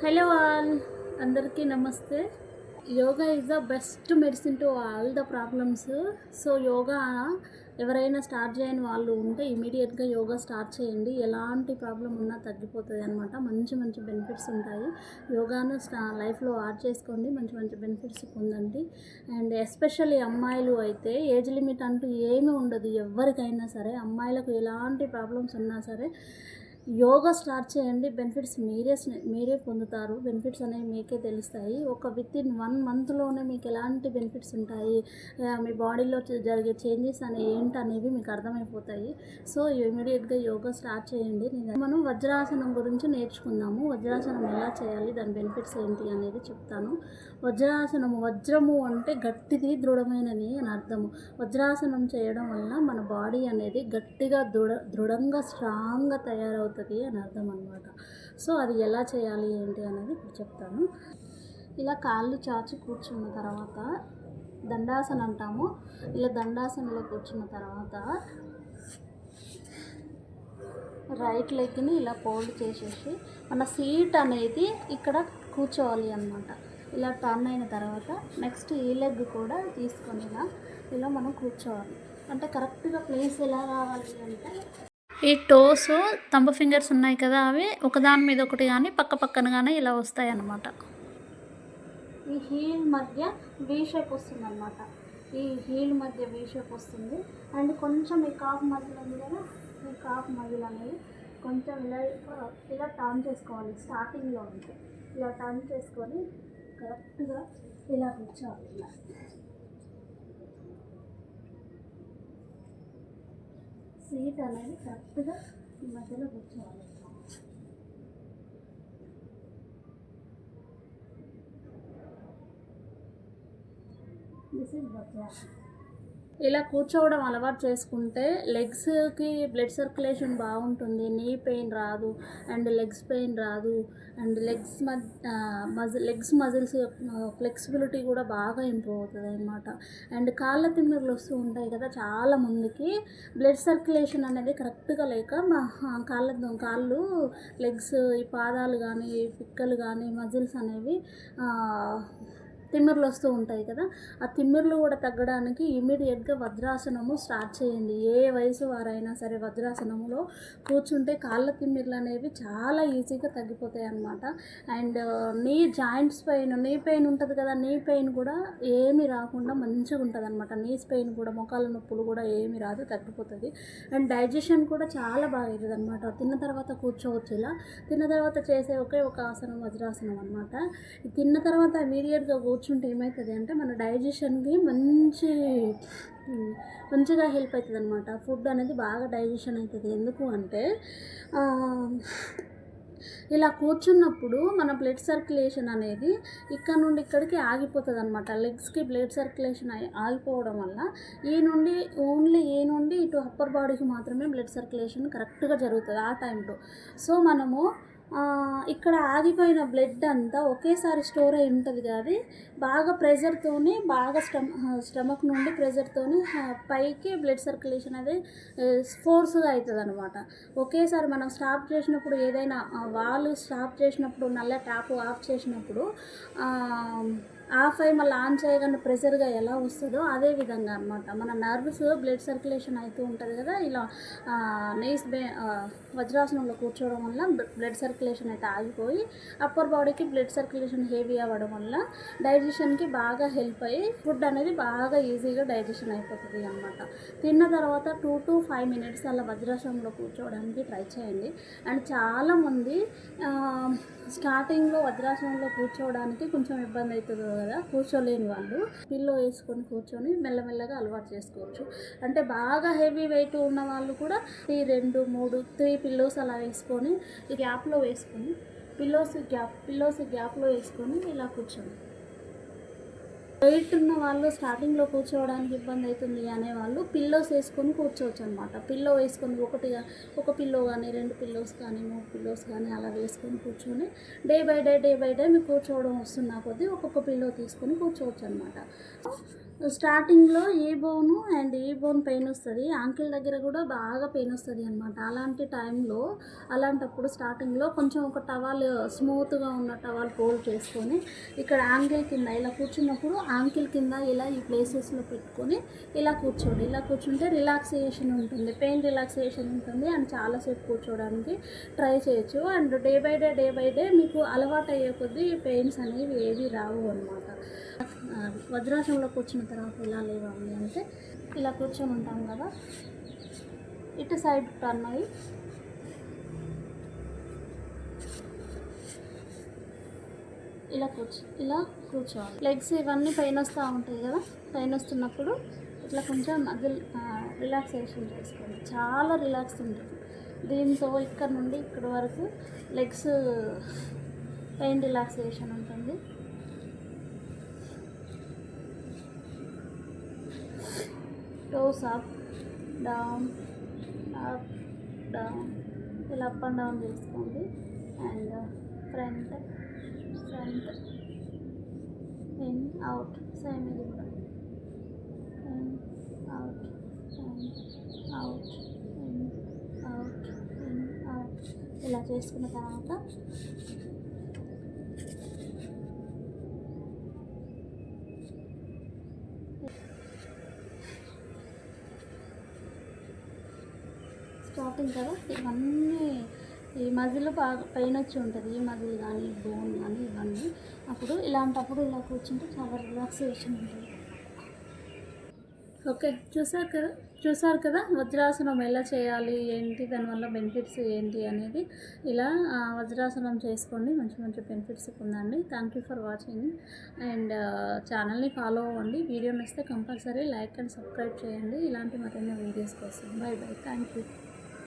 Hello all, అందరికీ నమస్తే. Yoga is the best medicine to all the problems. So yoga ఎవరైనా start చేయని వాళ్ళు ఉంటే ఇమీడియట్గా యోగా స్టార్ట్ చేయండి. ఎలాంటి ప్రాబ్లం ఉన్నా తగ్గిపోతుంది అనమాట. మంచి మంచి బెనిఫిట్స్ ఉంటాయి. యోగాను లైఫ్లో యాడ్ చేసుకోండి, మంచి మంచి బెనిఫిట్స్ పొందండి. అండ్ ఎస్పెషల్లీ అమ్మాయిలు అయితే ఏజ్ లిమిట్ అంటూ ఏమీ ఉండదు. ఎవరికైనా సరే, అమ్మాయిలకు ఎలాంటి ప్రాబ్లమ్స్ ఉన్నా సరే యోగా స్టార్ట్ చేయండి. బెనిఫిట్స్ మీరే పొందుతారు. బెనిఫిట్స్ అనేవి మీకే తెలుస్తాయి. వితిన్ 1 మంత్లోనే మీకు ఎలాంటి బెనిఫిట్స్ ఉంటాయి, మీ బాడీలో జరిగే చేంజెస్ ఏంటనేవి మీకు అర్థమైపోతాయి. సో ఇమీడియట్గా యోగా స్టార్ట్ చేయండి. మనం వజ్రాసనం గురించి నేర్చుకుందాము. వజ్రాసనం ఎలా చేయాలి, దాని బెనిఫిట్స్ ఏంటి అనేది చెప్తాను. వజ్రాసనము, వజ్రము అంటే గట్టిది, దృఢమైనది అని అర్థము. వజ్రాసనం చేయడం వల్ల మన బాడీ అనేది గట్టిగా దృఢంగా స్ట్రాంగ్గా తయారవుతుంది అని అర్థం అనమాట. సో అది ఎలా చేయాలి ఏంటి అనేది ఇప్పుడు చెప్తాను. ఇలా కాళ్ళు చాచి కూర్చున్న తర్వాత దండాసన అంటాము. ఇలా దండాసనలో కూర్చున్న తర్వాత రైట్ లెగ్ని ఇలా ఫోల్డ్ చేసేసి మన సీట్ అనేది ఇక్కడ కూర్చోవాలి అన్నమాట. ఇలా టర్న్ అయిన తర్వాత నెక్స్ట్ ఈ లెగ్ కూడా తీసుకొని ఇలా మనం కూర్చోవాలి. అంటే కరెక్ట్గా ప్లేస్ ఎలా రావాలి అంటే, ఈ టోస్ థంబ్ ఫింగర్స్ ఉన్నాయి కదా, అవి ఒకదాని మీద ఒకటి కానీ పక్క పక్కన కానీ ఇలా వస్తాయి అన్నమాట. ఈ హీల్ మధ్య వీ షేప్ వస్తుంది అనమాట. ఈ హీల్ మధ్య వీ షేప్ వస్తుంది. అండ్ కొంచెం ఈ కాఫ్ మజిల్ ఉంది కదా, ఈ కాఫ్ మజిల్ అనేది కొంచెం ఇలా టర్న్ చేసుకోవాలి. స్టార్టింగ్లో ఉంటే ఇలా టర్న్ చేసుకొని కరెక్ట్గా ఇలా కూర్చోవాలి. ఇలా సీట్ అనేది కరెక్ట్గా ఈ మధ్యలో కూర్చోవాలి. దిస్ ఈజ్ వజ్రాసనం. ఇలా కూర్చోవడం అలవాటు చేసుకుంటే లెగ్స్కి బ్లడ్ సర్క్యులేషన్ బాగుంటుంది. నీ పెయిన్ రాదు, అండ్ లెగ్స్ పెయిన్ రాదు, అండ్ లెగ్స్ మజిల్స్ ఫ్లెక్సిబిలిటీ కూడా బాగా ఇంప్రూవ్ అవుతుంది అన్నమాట. అండ్ కాళ్ళ తిమ్మిర్లు వస్తూ ఉంటాయి కదా, చాలా మందికి బ్లడ్ సర్క్యులేషన్ అనేది కరెక్ట్గా లేక కాళ్ళు లెగ్స్, ఈ పాదాలు కానీ, పిక్కలు కానీ, మజిల్స్ అనేవి తిమ్మిర్లు వస్తూ ఉంటాయి కదా, ఆ తిమ్మిర్లు కూడా తగ్గడానికి ఇమీడియట్గా వజ్రాసనము స్టార్ట్ చేయండి. ఏ వయసు వారైనా సరే వజ్రాసనంలో కూర్చుంటే కాళ్ళ తిమ్మిర్లు అనేవి చాలా ఈజీగా తగ్గిపోతాయి అన్నమాట. అండ్ నీ జాయింట్స్ నీ పెయిన్ ఉంటుంది కదా, నీ పెయిన్ కూడా ఏమీ రాకుండా మంచిగా ఉంటుంది అనమాట. నీస్ పెయిన్ కూడా, మొకాల నొప్పులు కూడా ఏమీ రాదు, తగ్గిపోతుంది. అండ్ డైజెషన్ కూడా చాలా బాగా అవుతుంది అనమాట. తిన్న తర్వాత కూర్చోవచ్చు. ఇలా తిన్న తర్వాత చేసే ఒక ఆసనం వజ్రాసనం అనమాట. తిన్న తర్వాత ఇమీడియట్గా కూర్చుంటే ఏమవుతుంది అంటే మన డైజెషన్కి మంచిగా హెల్ప్ అవుతుంది అనమాట. ఫుడ్ అనేది బాగా డైజెషన్ అవుతుంది. ఎందుకు అంటే ఇలా కూర్చున్నప్పుడు మన బ్లడ్ సర్క్యులేషన్ అనేది ఇక్కడ నుండి ఇక్కడికి ఆగిపోతుంది అనమాట. లెగ్స్కి బ్లడ్ సర్క్యులేషన్ ఆగిపోవడం వల్ల ఓన్లీ ఇటు అప్పర్ బాడీకి మాత్రమే బ్లడ్ సర్క్యులేషన్ కరెక్ట్గా జరుగుతుంది ఆ టైంలో. సో మనము ఇక్కడ ఆగిపోయిన బ్లడ్ అంతా ఒకేసారి స్టోర్ అయి ఉంటుంది కానీ బాగా ప్రెజర్తోని, బాగా స్టమక్ నుండి ప్రెజర్తోని పైకి బ్లడ్ సర్క్యులేషన్ అనేది ఫోర్స్గా అవుతుంది అనమాట. ఒకేసారి మనం స్టాప్ చేసినప్పుడు, ఏదైనా వాళ్ళు స్టాప్ చేసినప్పుడు, నల్ల ట్యాప్ ఆఫ్ చేసినప్పుడు ఆఫ్ అయ్యి మళ్ళీ ఆన్ చేయగానే ప్రెషర్గా ఎలా వస్తుందో అదే విధంగా అనమాట. మన నర్వ్స్ బ్లడ్ సర్క్యులేషన్ అవుతూ ఉంటుంది కదా. ఇలా వజ్రాసనంలో కూర్చోవడం వల్ల బ్లడ్ సర్క్యులేషన్ అయితే ఆగిపోయి అప్పర్ బాడీకి బ్లడ్ సర్క్యులేషన్ హెవీ అవ్వడం వల్ల డైజెషన్కి బాగా హెల్ప్ అయ్యి ఫుడ్ అనేది బాగా ఈజీగా డైజెషన్ అయిపోతుంది అనమాట. తిన్న తర్వాత 2 to 5 minutes అలా వజ్రాసనంలో కూర్చోవడానికి ట్రై చేయండి. అండ్ చాలామంది స్టార్టింగ్లో వజ్రాసనంలో కూర్చోవడానికి కొంచెం ఇబ్బంది అవుతుంది కదా, కూర్చోలేని వాళ్ళు పిల్లో వేసుకొని కూర్చొని మెల్లమెల్లగా అలవాటు చేసుకోవచ్చు. అంటే బాగా హెవీ వెయిట్ ఉన్న వాళ్ళు కూడా 2, 3, 3 పిల్లోస్ అలా వేసుకొని గ్యాప్లో వేసుకొని పిల్లోస్ గ్యాప్లో వేసుకొని ఇలా కూర్చోండి. వెయిట్ ఉన్న వాళ్ళు స్టార్టింగ్లో కూర్చోవడానికి ఇబ్బంది అవుతుంది అనేవాళ్ళు పిల్లోస్ వేసుకొని కూర్చోవచ్చు అనమాట. పిల్లో వేసుకొని ఒక పిల్లో కానీ, 2 పిల్లోస్ కానీ, 3 పిల్లోస్ కానీ అలా వేసుకొని కూర్చొని డే బై డే మీకు కూర్చోవడం వస్తున్న కొద్దీ ఒక్కొక్క పిల్లో తీసుకొని కూర్చోవచ్చు అనమాట. స్టార్టింగ్లో ఏ బోను అండ్ ఏ బోన్ పెయిన్ వస్తుంది, యాంకిల్ దగ్గర కూడా బాగా పెయిన్ వస్తుంది అనమాట. అలాంటి టైంలో అలాంటప్పుడు స్టార్టింగ్లో కొంచెం ఒక టవల్ స్మూత్గా ఉన్న టవల్ ఫోల్డ్ చేసుకొని ఇక్కడ యాంకిల్ కింద ఇలా కూర్చున్నప్పుడు యాంకిల్ కింద ఇలా ఈ ప్లేసెస్లో పెట్టుకొని ఇలా కూర్చోండి. ఇలా కూర్చుంటే రిలాక్సేషన్ ఉంటుంది, పెయిన్ రిలాక్సేషన్ ఉంటుంది అండ్ చాలాసేపు కూర్చోవడానికి ట్రై చేయొచ్చు. అండ్ డే బై డే మీకు అలవాటు అయ్యే కొద్దీ పెయిన్స్ అనేవి ఏవి రావు అనమాట. వజ్రాసనంలో కూర్చున్న తర్వాత ఎలా లేవాలి అంటే ఇలా కూర్చొని ఉంటాం కదా, ఇటు సైడ్ టర్న్ అయ్యి ఇలా కూర్చోవాలి. లెగ్స్ ఇవన్నీ పైన వస్తూ ఉంటాయి కదా, పైన వస్తున్నప్పుడు ఇట్లా కొంచెం మజిల్ రిలాక్సేషన్ చేసుకోండి. చాలా రిలాక్స్ ఉంటుంది దీంతో. ఇక్కడ నుండి ఇక్కడ వరకు లెగ్స్ పెయిన్ రిలాక్సేషన్ ఉంటుంది. Toes up down up down ఇలా అప్ అండ్ డౌన్ చేసుకోండి. And front in out, same ఇది కూడా in out in out in out in out ఇలా చేసుకున్న తర్వాత స్టార్టింగ్ కదా ఇవన్నీ ఈ మజిల్ బాగా పెయిన్ వచ్చి ఉంటుంది, ఈ మజిల్ కానీ బోన్ కానీ ఇవన్నీ. అప్పుడు ఇలాంటప్పుడు ఇలా కూర్చుంటే చాలా రిలాక్సేషన్ ఉంటుంది. ఓకే, చూసారు కదా వజ్రాసనం ఎలా చేయాలి ఏంటి, దానివల్ల బెనిఫిట్స్ ఏంటి అనేది. ఇలా వజ్రాసనం చేసుకోండి, మంచి మంచి బెనిఫిట్స్ పొందండి. Thank you for watching and ఛానల్ని ఫాలో అవ్వండి. వీడియో నచ్చితే కంపల్సరీ లైక్ అండ్ సబ్స్క్రైబ్ చేయండి ఇలాంటి మరిన్ని వీడియోస్ కోసం. By by, thank you.